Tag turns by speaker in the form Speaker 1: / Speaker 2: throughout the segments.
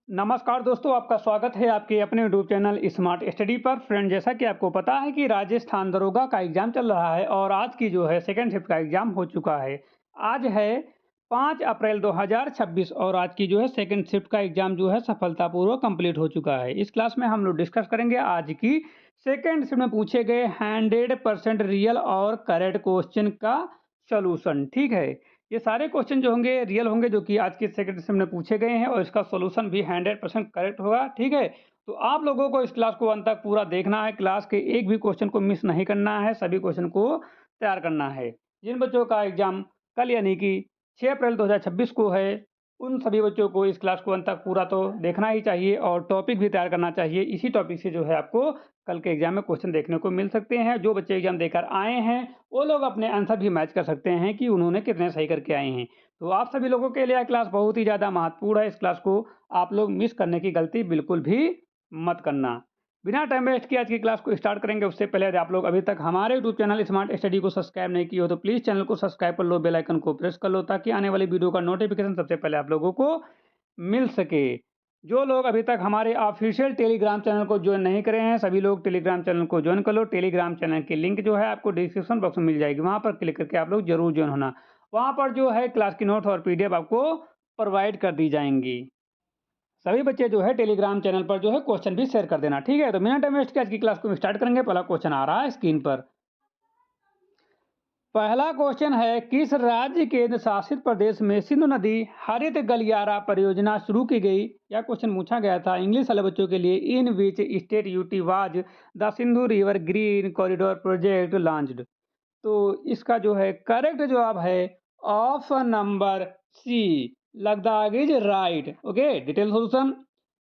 Speaker 1: नमस्कार दोस्तों, आपका स्वागत है आपके अपने यूट्यूब चैनल स्मार्ट स्टडी पर। फ्रेंड, जैसा कि आपको पता है कि राजस्थान दरोगा का एग्जाम चल रहा है और आज की जो है सेकंड शिफ्ट का एग्जाम हो चुका है। आज है 5 अप्रैल 2026 और आज की जो है सेकंड शिफ्ट का एग्जाम जो है सफलतापूर्वक कंप्लीट हो चुका है। इस क्लास में हम लोग डिस्कस करेंगे आज की सेकंड शिफ्ट में पूछे गए 100% रियल और करेक्ट क्वेश्चन का सॉल्यूशन। ठीक है, ये सारे क्वेश्चन जो होंगे रियल होंगे, जो कि आज के सेकंड सेशन में पूछे गए हैं और इसका सॉल्यूशन भी 100% करेक्ट होगा। ठीक है, तो आप लोगों को इस क्लास को अंत तक पूरा देखना है। क्लास के एक भी क्वेश्चन को मिस नहीं करना है, सभी क्वेश्चन को तैयार करना है। जिन बच्चों का एग्जाम कल यानी कि 6 अप्रैल 2026 को है, उन सभी बच्चों को इस क्लास को अंत तक पूरा तो देखना ही चाहिए और टॉपिक भी तैयार करना चाहिए। इसी टॉपिक से जो है आपको कल के एग्जाम में क्वेश्चन देखने को मिल सकते हैं। जो बच्चे एग्जाम देकर आए हैं वो लोग अपने आंसर भी मैच कर सकते हैं कि उन्होंने कितने सही करके आए हैं। तो आप सभी लोगों के लिए यह क्लास बहुत ही ज़्यादा महत्वपूर्ण है। इस क्लास को आप लोग मिस करने की गलती बिल्कुल भी मत करना। बिना टाइम वेस्ट किए आज की क्लास को स्टार्ट करेंगे। उससे पहले यदि आप लोग अभी तक हमारे यूट्यूब चैनल स्मार्ट स्टडी को सब्सक्राइब नहीं किए हो तो प्लीज़ चैनल को सब्सक्राइब कर लो, बेल आइकन को प्रेस कर लो ताकि आने वाली वीडियो का नोटिफिकेशन सबसे पहले आप लोगों को मिल सके। जो लोग अभी तक हमारे ऑफिशियल टेलीग्राम चैनल को ज्वाइन नहीं करे हैं, सभी लोग टेलीग्राम चैनल को ज्वाइन कर लो। टेलीग्राम चैनल की लिंक जो है आपको डिस्क्रिप्शन बॉक्स में मिल जाएगी, वहां पर क्लिक करके आप लोग जरूर ज्वाइन होना। वहां पर जो है क्लास की नोट और पीडीएफ आपको प्रोवाइड कर दी जाएंगी। सभी बच्चे जो है टेलीग्राम चैनल पर जो है क्वेश्चन भी शेयर कर देना। ठीक है, तो बिना टाइम वेस्ट के आज की क्लास को स्टार्ट करेंगे। पहला क्वेश्चन आ रहा है स्क्रीन पर। पहला क्वेश्चन है, किस राज्य केंद्र शासित प्रदेश में सिंधु नदी हरित गलियारा परियोजना शुरू की गई? यह क्वेश्चन पूछा गया था इंग्लिश वाले बच्चों के लिए। In which state UT was the Sindhu river green corridor project launched? तो इसका जो है करेक्ट जवाब है option number C, Ladakh is right. Okay, detail solution.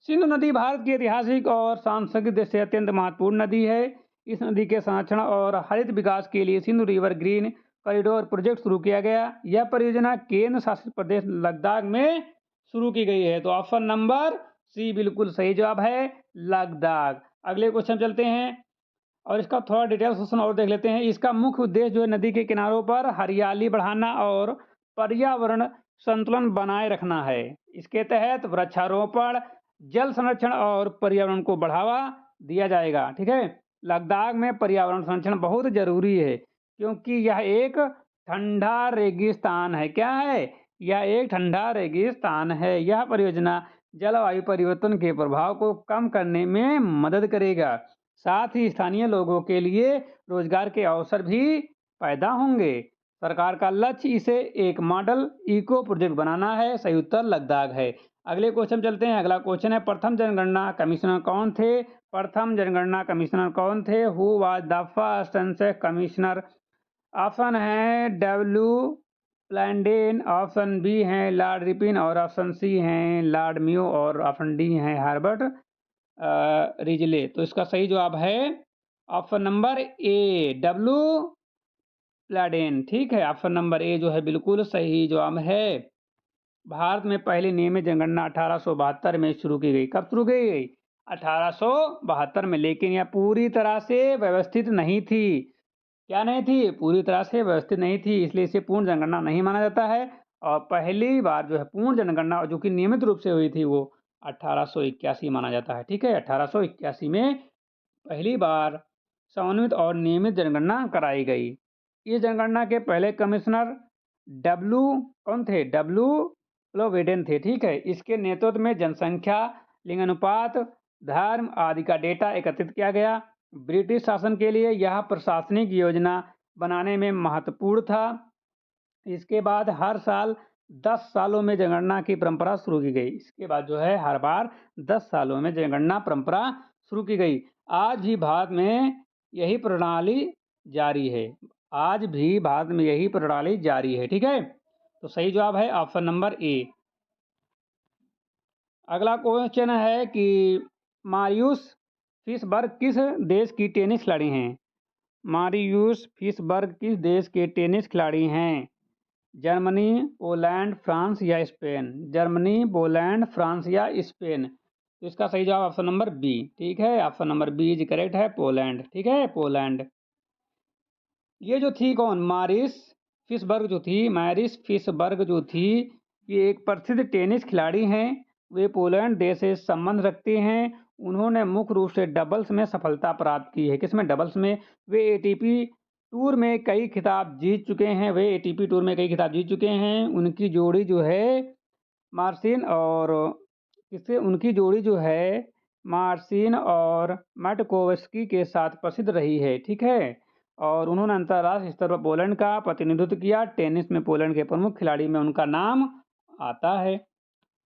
Speaker 1: Sindhu नदी भारत की ऐतिहासिक और सांस्कृतिक दृष्टि से अत्यंत महत्वपूर्ण नदी है। इस नदी के संरक्षण और हरित विकास के लिए Sindhu river green corridor project शुरू किया गया। यह परियोजना केंद्र शासित प्रदेश लद्दाख में शुरू की गई है। तो ऑप्शन नंबर सी बिल्कुल सही जवाब है, लद्दाख। अगले क्वेश्चन चलते हैं और इसका थोड़ा डिटेल सेशन और देख लेते हैं। इसका मुख्य उद्देश्य जो है नदी के किनारों पर हरियाली बढ़ाना और पर्यावरण संतुलन बनाए रखना है। इसके तहत वृक्षारोपण, जल संरक्षण और पर्यावरण को बढ़ावा दिया जाएगा। ठीक है, लद्दाख में पर्यावरण संरक्षण बहुत जरूरी है क्योंकि यह एक ठंडा रेगिस्तान है। क्या है? यह एक ठंडा रेगिस्तान है। यह परियोजना जलवायु परिवर्तन के प्रभाव को कम करने में मदद करेगा। साथ ही स्थानीय लोगों के लिए रोजगार के अवसर भी पैदा होंगे। सरकार का लक्ष्य इसे एक मॉडल इको प्रोजेक्ट बनाना है। सही उत्तर लद्दाख है। अगले क्वेश्चन चलते हैं। अगला क्वेश्चन है, प्रथम जनगणना कमिश्नर कौन थे? प्रथम जनगणना कमिश्नर कौन थे? Who was the first census commissioner? Option है डब्ल्यू प्लैंडेन, ऑप्शन बी है लॉर्ड रिपिन और ऑप्शन सी है लॉर्ड म्यू और ऑप्शन डी है हार्बर्ट रिजले। तो इसका सही जवाब है ऑप्शन नंबर ए, डब्ल्यू प्लैडेन। ठीक है, ऑप्शन नंबर ए जो है बिल्कुल सही जवाब है। भारत में पहली नियमित जनगणना 1872 में शुरू की गई। कब शुरू की गई? 1872 में। लेकिन यह पूरी तरह से व्यवस्थित नहीं थी। क्या नहीं थी? पूरी तरह से व्यवस्थित नहीं थी, इसलिए इसे पूर्ण जनगणना नहीं माना जाता है। और पहली बार जो है पूर्ण जनगणना जो कि नियमित रूप से हुई थी वो 1881 माना जाता है। ठीक है, 1881 में पहली बार समन्वित और नियमित जनगणना कराई गई। इस जनगणना के पहले कमिश्नर डब्ल्यू कौन थे? डब्ल्यू प्लोवेडेन थे। ठीक है, इसके नेतृत्व में जनसंख्या, लिंगानुपात, धर्म आदि का डेटा एकत्रित किया गया। ब्रिटिश शासन के लिए यह प्रशासनिक योजना बनाने में महत्वपूर्ण था। इसके बाद हर साल 10 सालों में जनगणना की परंपरा शुरू की गई। इसके बाद जो है हर बार 10 सालों में जनगणना परंपरा शुरू की गई। आज भी भारत में यही प्रणाली जारी है। आज भी भारत में यही प्रणाली जारी है। ठीक है, तो सही जवाब है ऑप्शन नंबर ए। अगला क्वेश्चन है कि मारियुस फिशबर्ग किस देश की टेनिस खिलाड़ी हैं? मारियुस फिशबर्ग किस देश के टेनिस खिलाड़ी हैं? जर्मनी, पोलैंड, फ्रांस या स्पेन? जर्मनी, पोलैंड, फ्रांस या स्पेन? तो इसका सही जवाब ऑप्शन नंबर बी। ठीक है, option number B is correct है, पोलैंड। ठीक है, पोलैंड। ये जो थी कौन? मैरिस फिशबर्ग जो थी, ये एक प्रसिद्ध टेनिस खिलाड़ी हैं वे पोलैंड देश से संबंध रखते हैं। उन्होंने मुख्य रूप से डबल्स में सफलता प्राप्त की है। किसमें? डबल्स में। वे एटीपी टूर में कई खिताब जीत चुके हैं। उनकी जोड़ी जो है मार्सिन और मैटकोवस्की के साथ प्रसिद्ध रही है। ठीक है। और उन्होंने अंतर्राष्ट्रीय स्तर पर पोलैंड का प्रतिनिधित्व किया। टेनिस में पोलैंड के प्रमुख खिलाड़ी में उनका नाम आता है।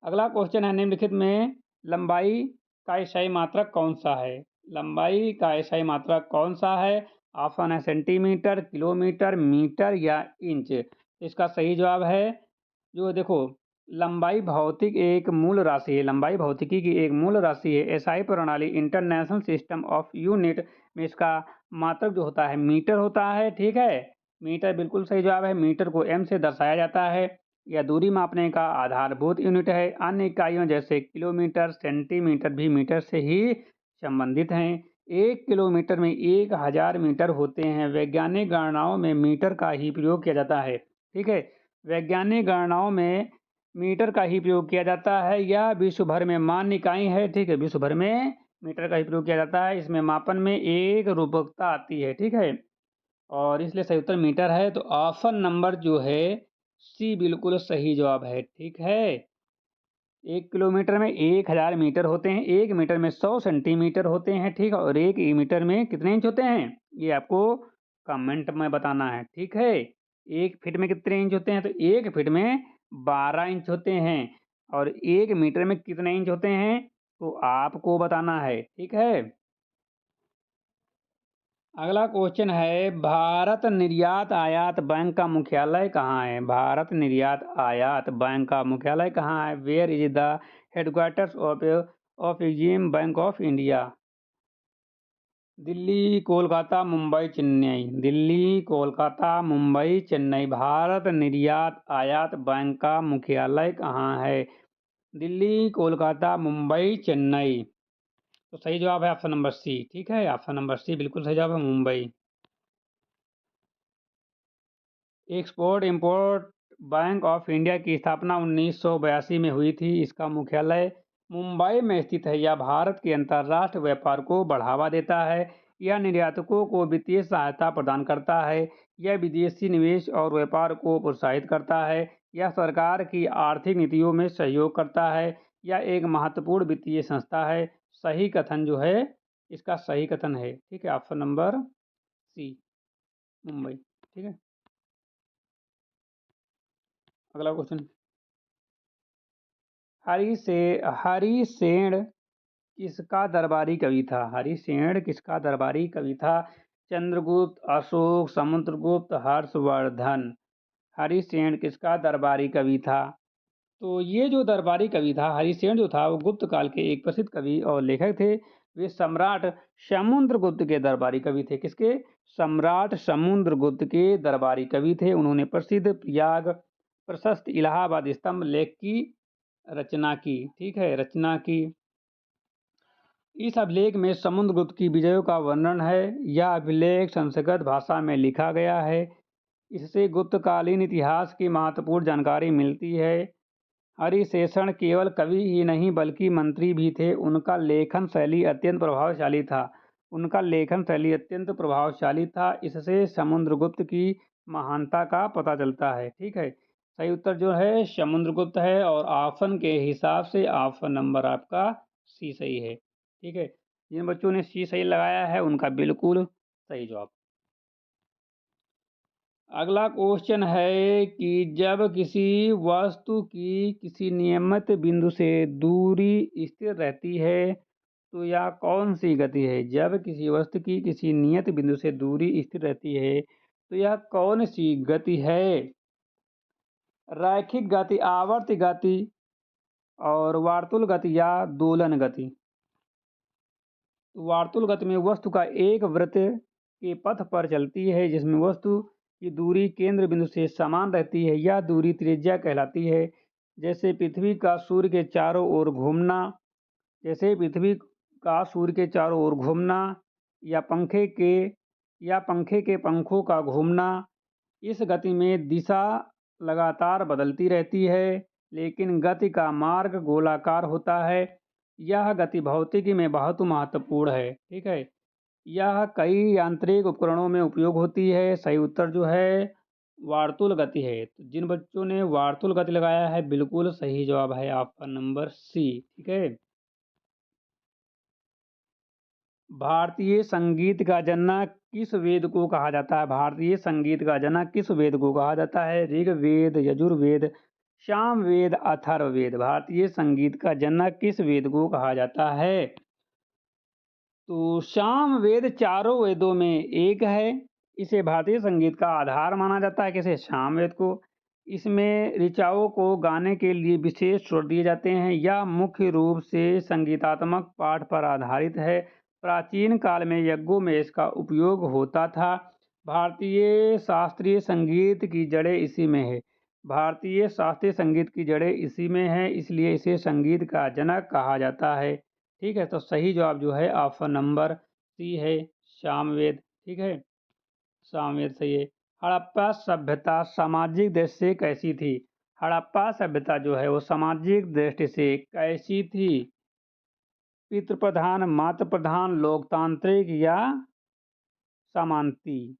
Speaker 1: अगला क्वेश्चन है, निम्नलिखित में लंबाई का ईसाई मात्रक कौन सा है? लंबाई का ईसाई मात्रक कौन सा है? ऑप्शन है सेंटीमीटर, किलोमीटर, मीटर या इंच। इसका सही जवाब है, जो देखो, लंबाई भौतिकी की एक मूल राशि है। एसआई प्रणाली इंटरनेशनल सिस्टम ऑफ यूनिट में इसका मात्रक जो होता है मीटर होता है। ठीक है, मीटर बिल्कुल सही जवाब है। मीटर को एम से दर्शाया जाता है। यह दूरी मापने का आधारभूत यूनिट है। अन्य इकाइयों जैसे किलोमीटर, सेंटीमीटर भी मीटर से ही संबंधित हैं। 1 किलोमीटर में 1000 मीटर होते हैं। वैज्ञानिक गणनाओं में मीटर का ही प्रयोग किया जाता है। ठीक है, वैज्ञानिक गणनाओं में मीटर का ही प्रयोग किया जाता है। यह विश्व भर में मान्य इकाई है। ठीक है, विश्व भर में मीटर का ही प्रयोग किया जाता है। इसमें मापन में एक रूपकता आती है। ठीक है, और इसलिए सही उत्तर मीटर है। तो ऑप्शन नंबर जो है सी बिल्कुल सही जवाब है। ठीक है, 1 किलोमीटर में 1000 मीटर होते हैं। 1 मीटर में 100 सेंटीमीटर होते हैं। ठीक है, और 1 मीटर में कितने इंच होते हैं, ये आपको कमेंट में बताना है। ठीक है, 1 फीट में कितने इंच होते हैं? तो 1 फीट में 12 इंच होते हैं। और 1 मीटर में कितने इंच होते हैं, तो आपको बताना है। ठीक है, अगला क्वेश्चन है, भारत निर्यात आयात बैंक का मुख्यालय कहाँ है? भारत निर्यात आयात बैंक का मुख्यालय कहाँ है? Where is the headquarters of EXIM bank of India? Delhi, Kolkata, Mumbai, Chennai. Delhi, Kolkata, Mumbai, Chennai. Bharat निर्यात आयात बैंक का मुख्यालय कहाँ है? दिल्ली, कोलकाता, मुंबई, चेन्नई। तो सही जवाब है ऑप्शन नंबर सी। ठीक है, ऑप्शन नंबर सी बिल्कुल सही जवाब है, Mumbai. Export import bank of India की स्थापना 1982 में हुई थी। इसका मुख्यालय मुंबई में स्थित है। यह भारत के अंतर्राष्ट्रीय व्यापार को बढ़ावा देता है। यह निर्यातकों को वित्तीय सहायता प्रदान करता है। यह विदेशी निवेश और व्यापार को प्रोत्साहित करता है। यह सरकार की आर्थिक नीतियों में सहयोग करता है। यह एक महत्वपूर्ण वित्तीय संस्था है। सही कथन जो है, इसका सही कथन है। ठीक है, ऑप्शन नंबर सी, मुंबई। ठीक है, अगला क्वेश्चन, हरिसेन किसका दरबारी कवि था? हरिसेन किसका दरबारी कवि था? चंद्रगुप्त, अशोक, समुद्रगुप्त, हर्षवर्धन। हरिसेन किसका दरबारी कवि था? तो ये जो दरबारी कवि था हरिसेन जो था, वो गुप्त काल के एक प्रसिद्ध कवि और लेखक थे। वे सम्राट समुद्रगुप्त के दरबारी कवि थे। किसके? सम्राट समुद्रगुप्त के दरबारी कवि थे। उन्होंने प्रसिद्ध प्रयाग प्रशस्त इलाहाबाद स्तंभ लेख की रचना की। ठीक है, रचना की। इस अभिलेख में समुद्रगुप्त की विजयों का वर्णन है। यह अभिलेख संस्कृत भाषा में लिखा गया है। इससे गुप्तकालीन इतिहास की महत्वपूर्ण जानकारी मिलती है। हरिशेषण केवल कवि ही नहीं बल्कि मंत्री भी थे। उनका लेखन शैली अत्यंत प्रभावशाली था। इससे समुद्रगुप्त की महानता का पता चलता है। ठीक है, सही उत्तर जो है समुद्रगुप्त है। और ऑप्शन के हिसाब से ऑप्शन नंबर आपका सी सही है। ठीक है, जिन बच्चों ने सी सही लगाया है उनका बिल्कुल सही जवाब। अगला क्वेश्चन है कि जब किसी वस्तु की किसी नियमित बिंदु से दूरी स्थिर रहती है तो यह कौन सी गति है? जब किसी वस्तु की किसी नियत बिंदु से दूरी स्थिर रहती है तो यह कौन सी गति है? रैखिक गति, आवर्त गति और वार्तुल गति या दोलन गति। वार्तुल गति में वस्तु का एक वृत्त के पथ पर चलती है जिसमें वस्तु की दूरी केंद्र बिंदु से समान रहती है। यह दूरी त्रिज्या कहलाती है। जैसे पृथ्वी का सूर्य के चारों ओर घूमना या पंखे के पंखों का घूमना। इस गति में दिशा लगातार बदलती रहती है लेकिन गति का मार्ग गोलाकार होता है। यह गति भौतिकी में बहुत महत्वपूर्ण है। ठीक है, यह कई यांत्रिक उपकरणों में उपयोग होती है। सही उत्तर जो है वार्तुल गति है। तो जिन बच्चों ने वार्तुल गति लगाया है बिल्कुल सही जवाब है आपका नंबर सी। ठीक है, भारतीय संगीत का जनक किस वेद को कहा जाता है? भारतीय संगीत का जनक किस वेद को कहा जाता है? ऋग्वेद, यजुर्वेद, सामवेद, अथर्ववेद। भारतीय संगीत का जनक किस वेद को कहा जाता है? तो सामवेद चारों वेदों में एक है। इसे भारतीय संगीत का आधार माना जाता है। किसे? सामवेद को। इसमें ऋचाओं को गाने के लिए विशेष स्वर दिए जाते हैं। यह मुख्य रूप से संगीतात्मक पाठ पर आधारित है। प्राचीन काल में यज्ञों में इसका उपयोग होता था। भारतीय शास्त्रीय संगीत की जड़ें इसी में है। भारतीय शास्त्रीय संगीत की जड़ें इसी में है, इसलिए इसे संगीत का जनक कहा जाता है। ठीक है, तो सही जवाब जो है ऑप्शन नंबर सी है, सामवेद। ठीक है, सामवेद सही है। हड़प्पा सभ्यता सामाजिक दृष्टि से कैसी थी? हड़प्पा सभ्यता जो है वो सामाजिक दृष्टि से कैसी थी? पितृप्रधान, मातृ प्रधान, लोकतांत्रिक या समानती?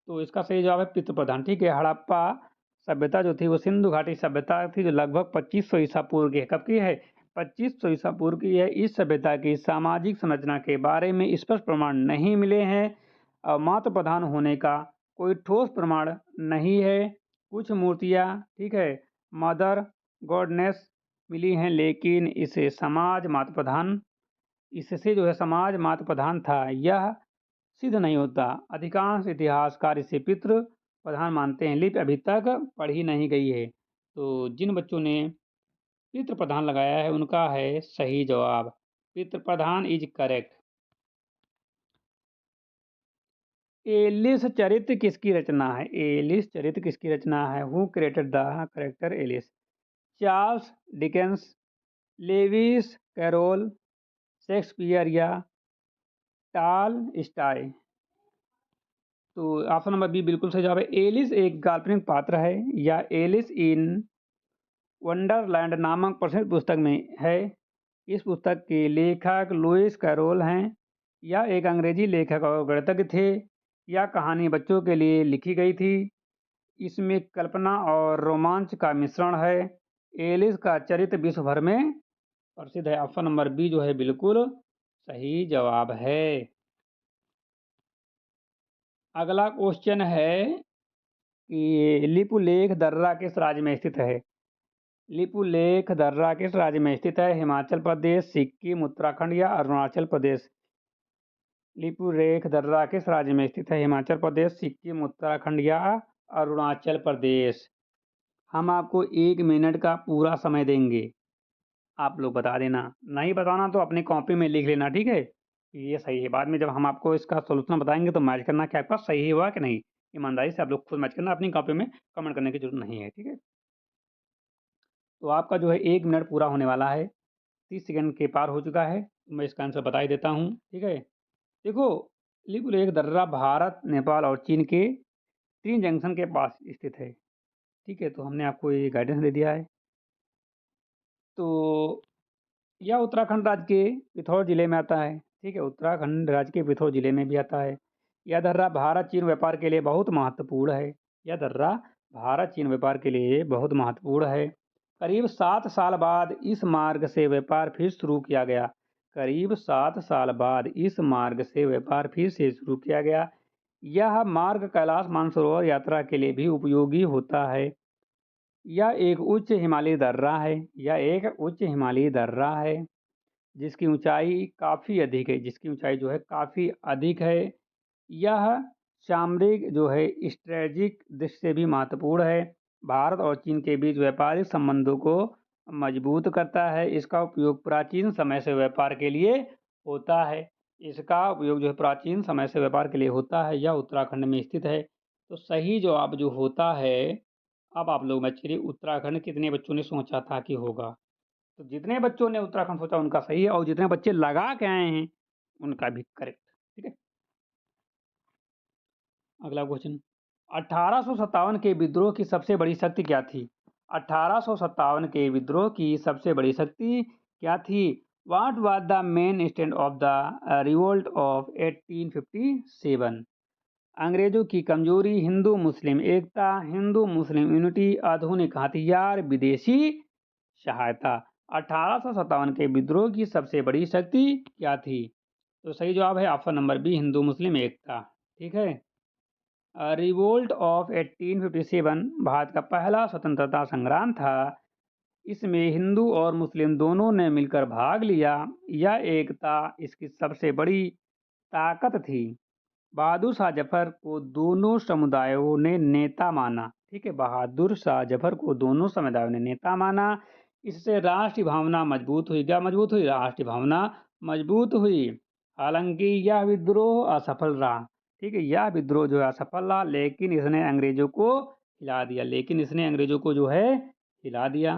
Speaker 1: तो इसका सही जवाब है पितृ प्रधान। ठीक है, हड़प्पा सभ्यता जो थी वो सिंधु घाटी सभ्यता थी, जो लगभग 2500 ईसा पूर्व की है। कब की है? 2500 ईसा पूर्व की है। इस सभ्यता की सामाजिक संरचना के बारे में स्पष्ट प्रमाण नहीं मिले हैं और मातृ प्रधान होने का कोई ठोस प्रमाण नहीं है। कुछ मूर्तियाँ, ठीक है, मदर गॉडनेस मिली हैं, लेकिन इसे समाज मातृ प्रधान, इससे जो है समाज मातृ प्रधान था यह सिद्ध नहीं होता। अधिकांश इतिहासकार इसे पितृ प्रधान मानते हैं। लिपि अभी तक पढ़ी नहीं गई है। तो जिन बच्चों ने पितृ प्रधान लगाया है उनका है सही जवाब। पितृ प्रधान इज करेक्ट। एलिस चरित्र किसकी रचना है? एलिस चरित्र किसकी रचना है? Who created the character Alice? Charles Dickens, Lewis Carroll, Shakespeare या टाल स्टाई? तो ऑप्शन नंबर बी बिल्कुल सही जवाब है। एलिस एक काल्पनिक पात्र है या एलिस इन वंडरलैंड नामक प्रसिद्ध पुस्तक में है। इस पुस्तक के लेखक लुइस कैरोल हैं या एक अंग्रेजी लेखक और गणितज्ञ थे या कहानी बच्चों के लिए लिखी गई थी। इसमें कल्पना और रोमांच का मिश्रण है। एलिस का चरित्र विश्व भर में प्रसिद्ध है। ऑप्शन नंबर बी जो है बिल्कुल सही जवाब है। अगला क्वेश्चन है कि लिपुलेख दर्रा किस राज्य में स्थित है? लिपुलेख दर्रा किस राज्य में स्थित है? हिमाचल प्रदेश, सिक्किम, उत्तराखंड या अरुणाचल प्रदेश? लिपुलेख दर्रा किस राज्य में स्थित है? हिमाचल प्रदेश, सिक्किम, उत्तराखंड या अरुणाचल प्रदेश? हम आपको 1 मिनट का पूरा समय देंगे, आप लोग बता देना। नहीं बताना तो अपनी कॉपी में लिख लेना, ठीक है? ये सही है। बाद में जब हम आपको इसका सोल्यूशन बताएंगे तो मैच करना कि आपका सही हुआ कि नहीं। ईमानदारी से आप लोग खुद मैच करना, अपनी कॉपी में कमेंट करने की जरूरत नहीं है, ठीक है? तो आपका जो है 1 मिनट पूरा होने वाला है, 30 सेकंड के पार हो चुका है। तो मैं इसका आंसर बता ही देता हूँ, ठीक है? देखो, लिपुलेख दर्रा भारत, नेपाल और चीन के 3 जंक्शन के पास स्थित है, ठीक है? तो हमने आपको ये गाइडेंस दे दिया है। तो यह उत्तराखंड राज्य के पिथौर जिले में आता है, ठीक है? उत्तराखंड राज्य के पिथौर जिले में भी आता है। यह दर्रा भारत चीन व्यापार के लिए बहुत महत्वपूर्ण है। यह दर्रा भारत चीन व्यापार के लिए बहुत महत्वपूर्ण है। करीब 7 साल बाद इस मार्ग से व्यापार फिर शुरू किया गया। करीब 7 साल बाद इस मार्ग से व्यापार फिर से शुरू किया गया। यह मार्ग कैलाश मानसरोवर यात्रा के लिए भी उपयोगी होता है। यह एक उच्च हिमालयी दर्रा है। यह एक उच्च हिमालयी दर्रा है जिसकी ऊंचाई काफ़ी अधिक है, जिसकी ऊंचाई जो है काफ़ी अधिक है। यह सामरिक जो है स्ट्रेटजिक दृष्टि से भी महत्वपूर्ण है। भारत और चीन के बीच व्यापारिक संबंधों को मजबूत करता है। इसका उपयोग प्राचीन समय से व्यापार के लिए होता है। इसका उपयोग जो है प्राचीन समय से व्यापार के लिए होता है। यह उत्तराखंड में स्थित है। तो सही जवाब जो होता है, अब आप लोग मैच करिए, उत्तराखंड कितने बच्चों ने सोचा था कि होगा? तो जितने बच्चों ने उत्तराखंड सोचा उनका सही है और जितने बच्चे लगा के आए हैं उनका भी करेक्ट, ठीक है? अगला क्वेश्चन, 1857 के विद्रोह की सबसे बड़ी शक्ति क्या थी? 1857 के विद्रोह की सबसे बड़ी शक्ति क्या थी? What was the main stand of the revolt of 1857? अंग्रेजों की कमजोरी, हिंदू मुस्लिम एकता, हिंदू मुस्लिम यूनिटी, आधुनिक हथियार, विदेशी सहायता। 1857 के विद्रोह की सबसे बड़ी शक्ति क्या थी? तो सही जवाब है ऑप्शन नंबर बी, हिंदू मुस्लिम एकता। ठीक है। रिवोल्ट ऑफ 1857 भारत का पहला स्वतंत्रता संग्राम था। इसमें हिंदू और मुस्लिम दोनों ने मिलकर भाग लिया। यह एकता इसकी सबसे बड़ी ताकत थी। बहादुर शाह जफर को दोनों समुदायों ने नेता माना। ठीक है, बहादुर शाह जफर को दोनों समुदायों ने नेता माना। इससे राष्ट्रीय भावना मजबूत हुई। क्या मजबूत हुई? राष्ट्रीय भावना मजबूत हुई। हालांकि यह विद्रोह असफल रहा। ठीक है, यह विद्रोह जो है असफल रहा, लेकिन इसने अंग्रेजों को हिला दिया।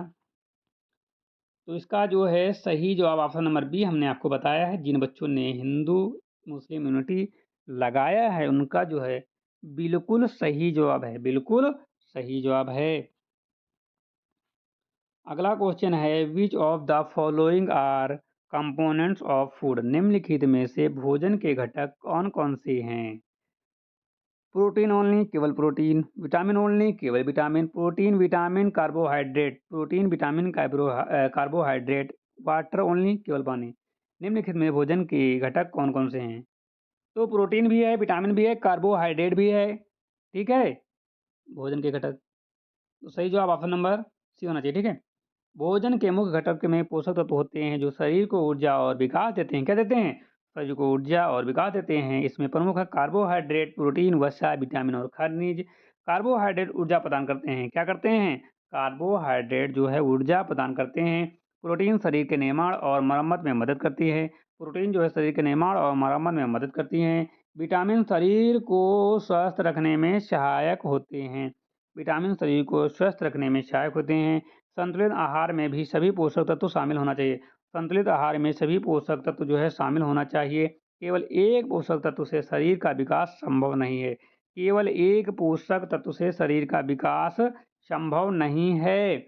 Speaker 1: तो इसका जो है सही जवाब ऑप्शन नंबर बी हमने आपको बताया है। जिन बच्चों ने हिंदू मुस्लिम यूनिटी लगाया है उनका जो है बिल्कुल सही जवाब है, बिल्कुल सही जवाब है। अगला क्वेश्चन है, which of the following are components of food? निम्नलिखित में से भोजन के घटक कौन कौन से हैं? प्रोटीन ओनली, केवल प्रोटीन। विटामिन ओनली, केवल vitamin. Protein vitamin carbohydrate, protein vitamin carbohydrate. Water only, केवल पानी। निम्नलिखित में भोजन के घटक कौन कौन से हैं? तो प्रोटीन भी है, विटामिन भी है, कार्बोहाइड्रेट भी है। ठीक है, भोजन के घटक। तो सही जवाब ऑप्शन नंबर सी होना चाहिए। ठीक है, भोजन के मुख्य घटक में पोषक तत्व होते हैं जो शरीर को ऊर्जा और विकास देते हैं। क्या देते हैं? शरीर को ऊर्जा और विकास देते हैं। इसमें प्रमुख है कार्बोहाइड्रेट, प्रोटीन, वसा, विटामिन और खनिज। कार्बोहाइड्रेट ऊर्जा प्रदान करते हैं। क्या करते हैं? कार्बोहाइड्रेट जो है ऊर्जा प्रदान करते हैं। प्रोटीन शरीर के निर्माण और मरम्मत में मदद करती है। प्रोटीन जो है शरीर के निर्माण और मरम्मत में मदद करती हैं। विटामिन शरीर को स्वस्थ रखने में सहायक होते हैं। विटामिन शरीर को स्वस्थ रखने में सहायक होते हैं। संतुलित आहार में भी सभी पोषक तत्व शामिल होना चाहिए। संतुलित आहार में सभी पोषक तत्व जो है शामिल होना चाहिए। केवल एक पोषक तत्व से शरीर का विकास संभव नहीं है। केवल एक पोषक तत्व से शरीर का विकास संभव नहीं है।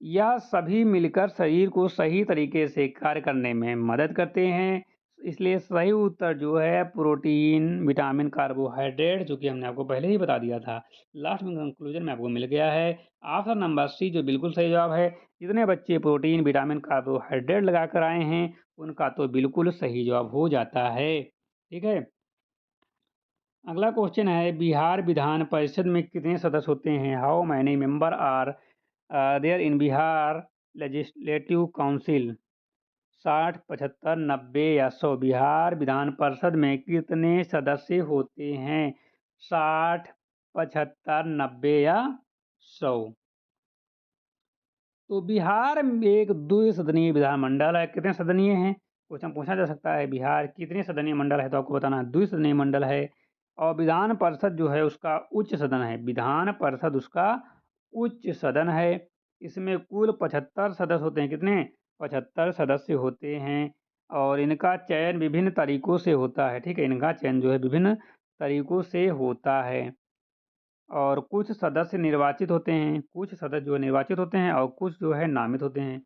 Speaker 1: यह सभी मिलकर शरीर को सही तरीके से कार्य करने में मदद करते हैं। इसलिए सही उत्तर जो है प्रोटीन, विटामिन, कार्बोहाइड्रेट, जो कि हमने आपको पहले ही बता दिया था। लास्ट में कंक्लूजन में आपको मिल गया है। ऑप्शन नंबर सी जो बिल्कुल सही जवाब है। जितने बच्चे प्रोटीन, विटामिन, कार्बोहाइड्रेट लगा कर आए हैं उनका तो बिल्कुल सही जवाब हो जाता है। ठीक है, अगला क्वेश्चन है, बिहार विधान परिषद में कितने सदस्य होते हैं? How many member are there in Bihar legislative council? 60, 75, 90 या 100? बिहार विधान परिषद में कितने सदस्य होते हैं? 60, 75, 90 या 100? तो बिहार में एक द्विसदनीय विधानमंडल है। कितने सदनीय हैं? क्वेश्चन पूछा जा सकता है, बिहार कितने सदनीय मंडल है? तो आपको बताना है द्विसदनीय मंडल है। और विधान परिषद जो है उसका उच्च सदन है। विधान परिषद उसका उच्च सदन है। इसमें कुल 75 सदस्य होते हैं। कितने? 75 सदस्य होते हैं। और इनका चयन विभिन्न तरीकों से होता है। ठीक है, इनका चयन जो है विभिन्न तरीकों से होता है। और कुछ सदस्य निर्वाचित होते हैं, कुछ सदस्य जो है निर्वाचित होते हैं और कुछ जो है नामित होते हैं।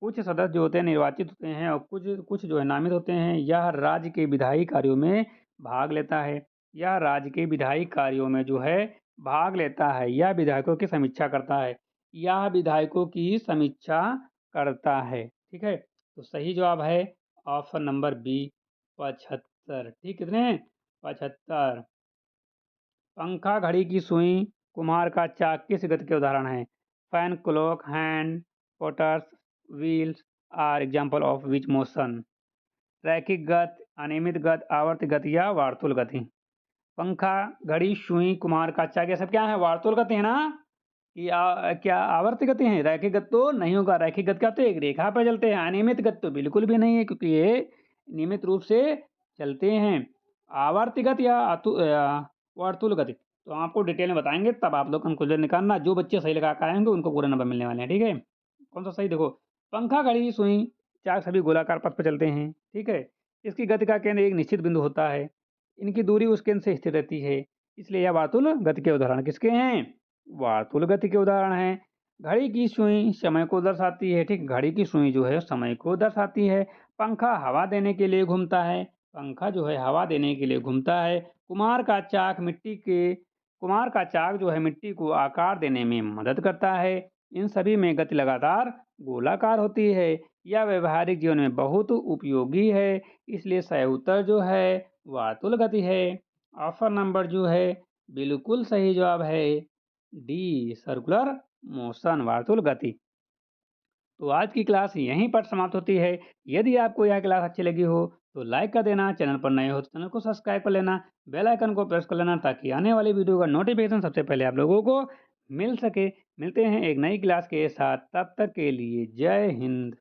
Speaker 1: कुछ सदस्य जो होते हैं निर्वाचित होते हैं और कुछ कुछ जो है नामित होते हैं। यह राज्य के विधायी कार्यों में भाग लेता है। यह राज्य के विधायी कार्यों में जो है भाग लेता है। यह विधायकों की समीक्षा करता है। यह विधायकों की समीक्षा करता है। ठीक है, तो सही जवाब है ऑप्शन नंबर बी, 75। ठीक, कितने? 75। पंखा, घड़ी की सुई, कुम्हार का चाक किस गति के उदाहरण हैं? Fan, clock, hand, potter's, wheels are example of which motion? रैखिक गति, अनियमित गति, आवर्त गति या वार्तुल गति? पंखा, घड़ी, सुई, कुम्हार का चाक, ये सब क्या है? वार्तुल गति है ना? कि क्या आवर्त गति है? रैखिक गति तो नहीं होगा। रैखिक गति का तो एक रेखा पर चलते हैं। अनियमित गति तो बिल्कुल भी नहीं है, क्योंकि ये नियमित रूप से चलते हैं। आवर्त गति या वार्तुल गति तो आपको डिटेल में बताएंगे, तब आप लोग कंक्लूजन निकालना। जो बच्चे सही लगा कर आएंगे उनको पूरे नंबर मिलने वाले हैं। ठीक है, कौन सा सही? देखो, पंखा, घड़ी, सुई, चाक सभी गोलाकार पथ पर चलते हैं। ठीक है, इसकी गति का केंद्र एक निश्चित बिंदु होता है। इनकी दूरी उस केंद्र से स्थिर रहती है। इसलिए यह वार्तुल गति के उदाहरण किसके हैं? वार्तुल गति के उदाहरण हैं। घड़ी की सुई समय को दर्शाती है, ठीक। घड़ी की सुई जो है समय को दर्शाती है। पंखा हवा देने के लिए घूमता है। पंखा जो है हवा देने के लिए घूमता है। कुम्हार का चाक जो है मिट्टी को आकार देने में मदद करता है। इन सभी में गति लगातार गोलाकार होती है। यह व्यवहारिक जीवन में बहुत उपयोगी है। इसलिए सही उत्तर जो है वातुल गति है। ऑप्शन नंबर जो है बिल्कुल सही जवाब है डी, सर्कुलर मोशन, वार्तुल गति। तो आज की क्लास यहीं पर समाप्त होती है। यदि आपको यह क्लास अच्छी लगी हो तो लाइक कर देना, चैनल पर नए हो तो चैनल को सब्सक्राइब कर लेना, बेल आइकन को प्रेस कर लेना ताकि आने वाली वीडियो का नोटिफिकेशन सबसे पहले आप लोगों को मिल सके। मिलते हैं एक नई क्लास के साथ, तब तक के लिए जय हिंद।